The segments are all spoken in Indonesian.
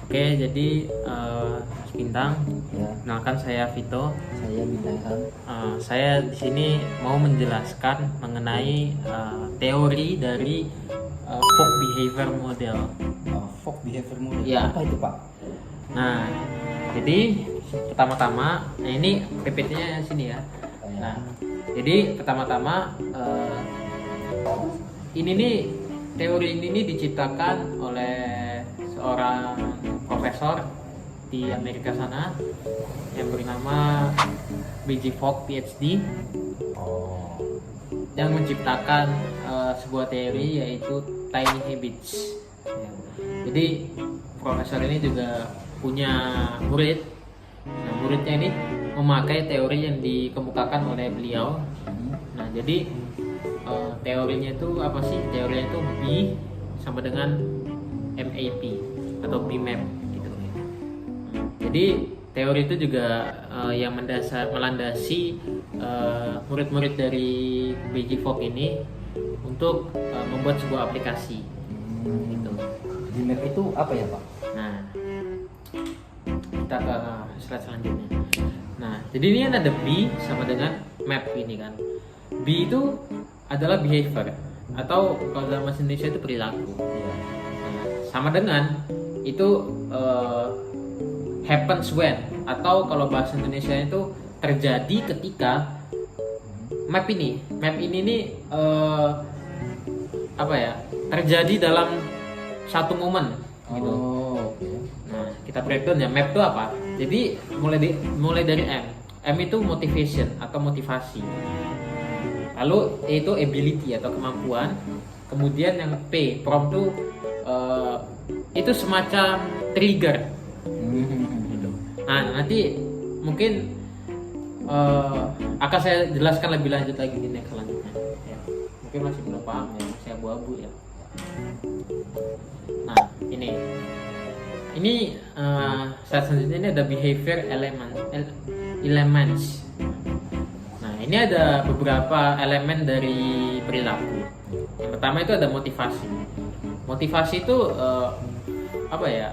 Oke, jadi Mas Bintang, Ya, kenalkan saya Vito. saya Bintang. Saya di sini mau menjelaskan mengenai teori dari folk behavior model. Folk behavior model. Ya. Apa itu, Pak? Nah, jadi pertama-tama, nah ini PPT-nya sini ya. Nah, jadi pertama-tama ini nih teori ini nih diciptakan oleh seorang profesor di Amerika sana yang bernama B.J. Fogg PhD Oh. yang menciptakan sebuah teori yaitu tiny habits. Ya. Jadi profesor ini juga punya murid. Nah, muridnya ini memakai teori yang dikemukakan oleh beliau. Nah, jadi teorinya itu apa sih? Teorinya itu B sama dengan MAP atau BMAP gitu. Jadi teori itu juga yang melandasi murid-murid dari B.J. Fogg ini untuk membuat sebuah aplikasi gitu. BMAP itu apa ya, Pak? Nah, kita ke slide selanjutnya. Nah, jadi ini ada B sama dengan map ini kan. B itu adalah behavior atau kalau dalam bahasa Indonesia itu perilaku. Iya. Nah, sama dengan itu happens when atau kalau bahasa Indonesia itu terjadi ketika map ini nih apa ya, terjadi dalam satu momen gitu. Oh, oke. Nah, kita breakdown ya, map itu apa? Jadi mulai dari M itu motivation atau motivasi. Lalu E itu ability atau kemampuan. Kemudian yang P, prompt itu semacam trigger. Gitu. Nah, nanti mungkin akan saya jelaskan lebih lanjut lagi di next selanjutnya. Ya. Mungkin masih belum paham ya, masih abu-abu ya. Nah, ini saat selanjutnya ini ada behavior elements. Nah, ini ada beberapa elemen dari perilaku. Yang pertama itu ada motivasi. Motivasi itu apa ya?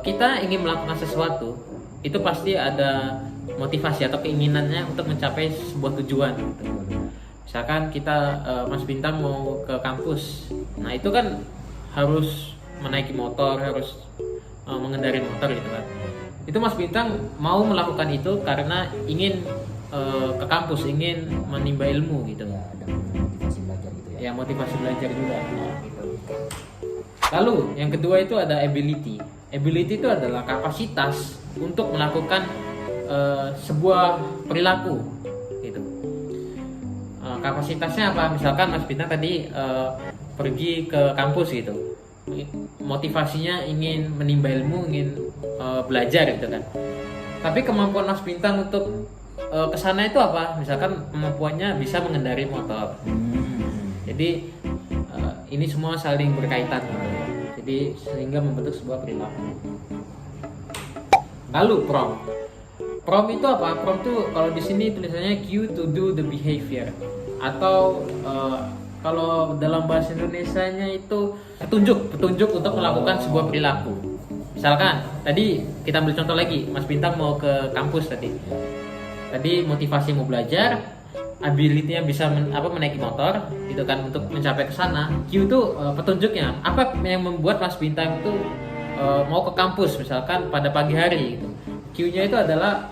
Kita ingin melakukan sesuatu, itu pasti ada motivasi atau keinginannya untuk mencapai sebuah tujuan. Gitu. Misalkan kita Mas Bintang mau ke kampus, nah itu kan harus menaiki motor, harus mengendarai motor gitu kan. Itu Mas Bintang mau melakukan itu karena ingin ke kampus, ingin menimba ilmu gitu. Ya, ada motivasi belajar gitu ya. Ya, motivasi belajar juga. Nah, gitu. Lalu yang kedua itu ada ability. Ability itu adalah kapasitas untuk melakukan sebuah perilaku gitu. Kapasitasnya apa? Misalkan Mas Bintang tadi pergi ke kampus gitu. Motivasinya ingin menimba ilmu, ingin belajar gitu kan. Tapi kemampuan Mas Bintang untuk kesana itu apa? Misalkan kemampuannya bisa mengendarai motor. Jadi ini semua saling berkaitan gitu. Jadi sehingga membentuk sebuah perilaku. Lalu prompt. Prompt itu apa? Prompt itu kalau di sini tulisannya cue to do the behavior atau kalau dalam bahasa Indonesianya itu petunjuk untuk melakukan sebuah perilaku. Misalkan tadi kita ambil contoh lagi, Mas Bintang mau ke kampus tadi. Tadi motivasi mau belajar, ability-nya bisa menaiki motor, gitu kan, untuk mencapai ke sana. Q itu petunjuknya. Apa yang membuat Mas Bintang itu mau ke kampus misalkan pada pagi hari gitu. Q-nya itu adalah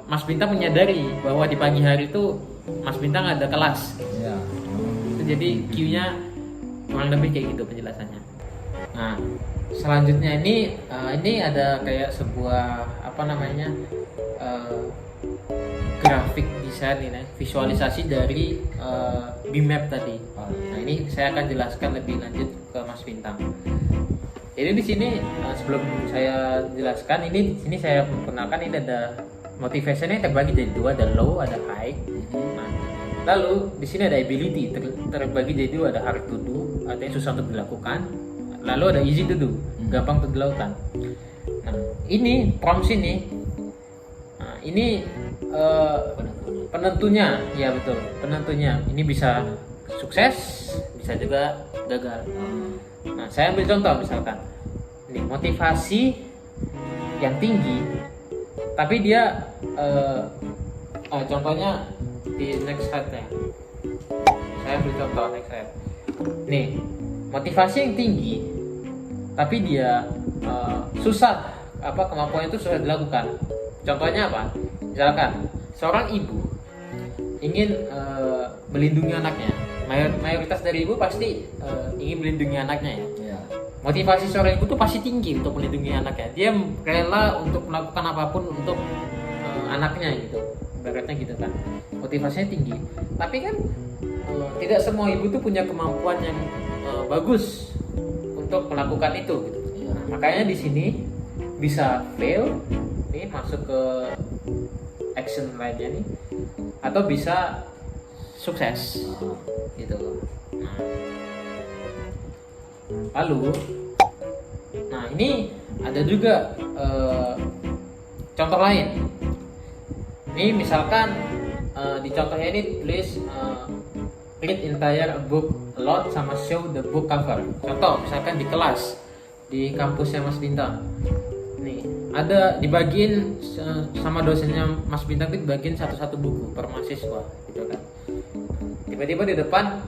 Mas Bintang menyadari bahwa di pagi hari itu Mas Bintang ada kelas. Ya. Itu jadi Q-nya kurang lebih kayak gitu penjelasannya. Nah, selanjutnya ini ada kayak sebuah apa namanya grafik desain ini, visualisasi dari BMAP tadi. Nah, ini saya akan jelaskan lebih lanjut ke Mas Bintang. Jadi di sini sebelum saya jelaskan ini, di sini saya perkenalkan ini ada motivationnya terbagi jadi dua, ada low, ada high. Nah, lalu di sini ada ability terbagi jadi dua, ada hard to do, artinya susah untuk dilakukan. Lalu ada easy to do, gampang untuk dilakukan. Nah, ini prompt sini. Nah, ini penentunya, ya betul, penentunya. Ini bisa sukses, bisa juga gagal. Nah, saya ambil contoh misalkan Nih, motivasi yang tinggi, tapi dia contohnya di next slide-nya. Saya ambil contoh next slide. Nih, motivasi yang tinggi, tapi dia susah, kemampuannya itu susah dilakukan. Contohnya apa? Misalkan seorang ibu ingin melindungi anaknya. Mayoritas dari ibu pasti ingin melindungi anaknya ya. Iya. Motivasi seorang ibu tuh pasti tinggi untuk melindungi anaknya. Dia rela untuk melakukan apapun untuk anaknya gitu. Ibaratnya gitu kan. Motivasinya tinggi. Tapi kan tidak semua ibu tuh punya kemampuan yang bagus untuk melakukan itu gitu. Iya. Makanya di sini bisa fail, nih masuk ke action lainnya nih, atau bisa sukses gitu loh. Lalu, nah ini ada juga contoh lain. Ini misalkan di contohnya ini tulis read entire book alone sama show the book cover. Contoh misalkan di kelas di kampusnya Mas Bintang. Nih ada dibagiin sama dosennya Mas Bintang itu dibagiin satu-satu buku per mahasiswa gitu kan. Tiba-tiba di depan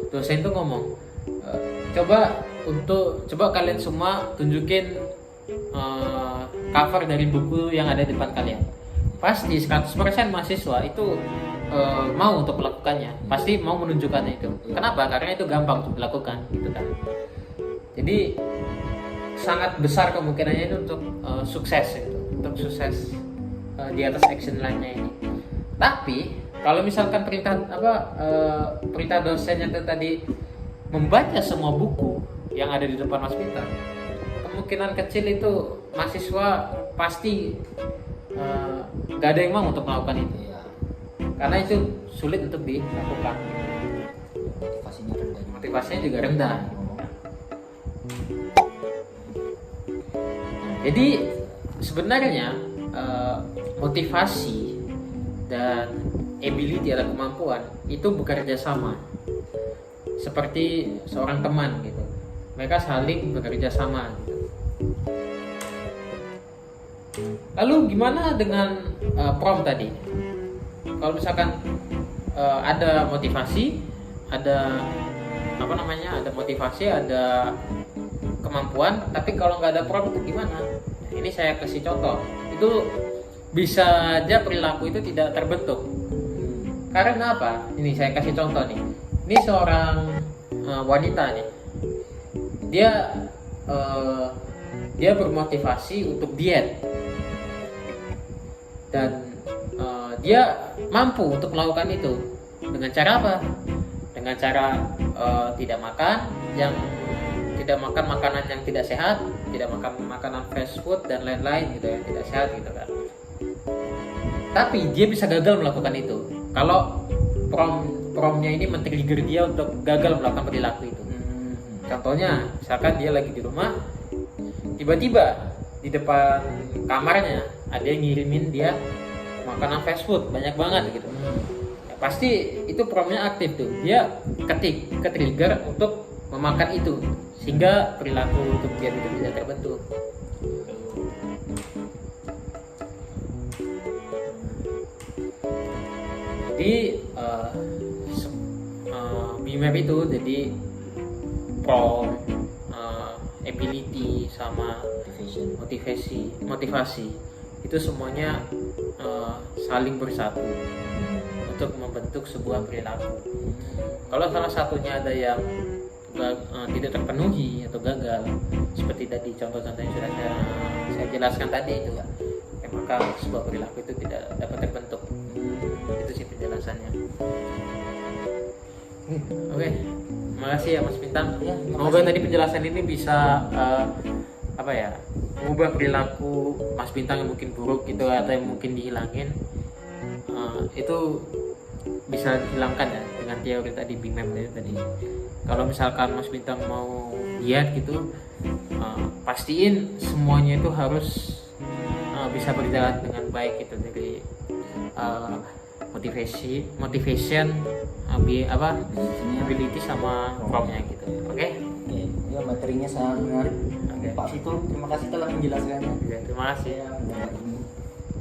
dosen itu ngomong, coba kalian semua tunjukin cover dari buku yang ada di depan kalian. Pasti 100% mahasiswa itu mau untuk melakukannya, pasti mau menunjukkannya itu. Kenapa? Karena itu gampang untuk dilakukan gitu kan. Jadi sangat besar kemungkinannya itu untuk sukses gitu. Untuk sukses di atas action line-nya ini. Tapi kalau misalkan perintah dosennya itu tadi membaca semua buku yang ada di depan Mas Bintang, kemungkinan kecil itu mahasiswa pasti gak ada yang mau untuk melakukan itu. Iya. Karena itu sulit untuk dilakukan. Motivasinya juga rendah. Jadi sebenarnya motivasi dan ability atau kemampuan itu bekerja sama seperti seorang teman gitu. Mereka saling bekerja sama gitu. Lalu gimana dengan prom tadi? Kalau misalkan ada motivasi, ada ada motivasi, ada kemampuan, tapi kalau nggak ada prom itu gimana? Nah, ini saya kasih contoh. Itu bisa aja perilaku itu tidak terbentuk. Karena apa? Ini saya kasih contoh nih. Ini seorang wanita nih. Dia bermotivasi untuk diet. Dan dia mampu untuk melakukan itu. Dengan cara apa? Dengan cara tidak makan makanan yang tidak sehat, tidak makan makanan fast food dan lain-lain gitu yang tidak sehat gitu kan. Tapi dia bisa gagal melakukan itu. Kalau promnya ini men-trigger dia untuk gagal melakukan perilaku itu. Contohnya, misalkan dia lagi di rumah, tiba-tiba di depan kamarnya ada yang ngirimin dia makanan fast food banyak banget gitu. Ya, pasti itu promnya aktif tuh. Dia ke-trigger untuk memakan itu sehingga perilaku untuk dia itu tidak terbentuk. Jadi BMAP itu jadi prom, ability sama motivasi itu semuanya saling bersatu untuk membentuk sebuah perilaku. Kalau salah satunya ada yang tidak terpenuhi atau gagal, seperti tadi contoh-contoh yang sudah saya jelaskan tadi itu, maka sebuah perilaku itu tidak dapat terbentuk. Itu sih penjelasannya. Oke, makasih ya Mas Bintang. Ya, semoga tadi penjelasan ini bisa mengubah perilaku Mas Bintang yang mungkin buruk gitu atau yang mungkin dihilangin. Itu bisa dihilangkan ya dengan teori tadi BMAP tadi. Kalau misalkan Mas Bintang mau diet gitu, pastiin semuanya itu harus bisa berjalan dengan baik gitu, dari motivation, ability sama promnya gitu. Oke? Oke, ya materinya sangat menarik. Oke. Pak Situl, terima kasih telah menjelaskannya. Oke, terima kasih. Ya, mengenai ini.